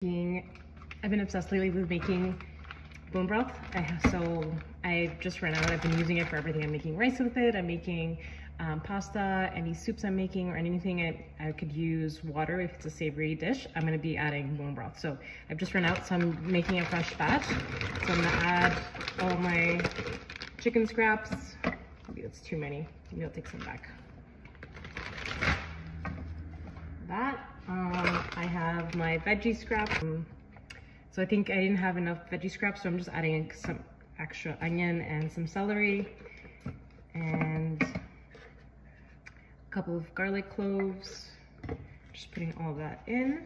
I've been obsessed lately with making bone broth. So I just ran out. I've been using it for everything. I'm making rice with it. I'm making pasta, any soups I'm making, or anything I could use water if it's a savory dish. I'm going to be adding bone broth. So I've just run out, so I'm making a fresh batch. So I'm going to add all my chicken scraps. Maybe that's too many. Maybe I'll take some back. I have my veggie scraps. So I think I didn't have enough veggie scraps, so I'm just adding some extra onion and some celery and a couple of garlic cloves. Just putting all that in.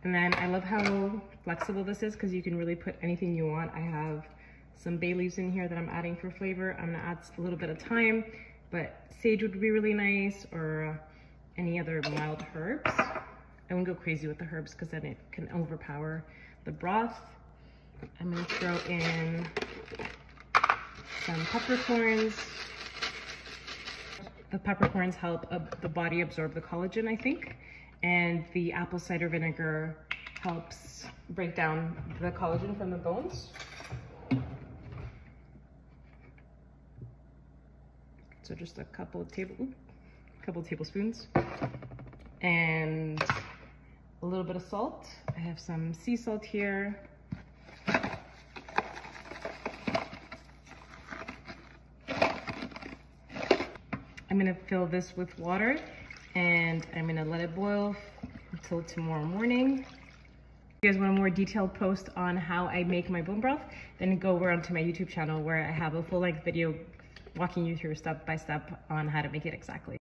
And then I love how flexible this is because you can really put anything you want. I have some bay leaves in here that I'm adding for flavor. I'm gonna add a little bit of thyme, but sage would be really nice, or any other mild herbs. I wouldn't go crazy with the herbs because then it can overpower the broth. I'm gonna throw in some peppercorns. The peppercorns help the body absorb the collagen, I think. And the apple cider vinegar helps break down the collagen from the bones. So just a couple tablespoons. And a little bit of salt. I have some sea salt here. I'm gonna fill this with water and I'm gonna let it boil until tomorrow morning. If you guys want a more detailed post on how I make my bone broth, then go over onto my YouTube channel where I have a full-length video walking you through step by step on how to make it exactly.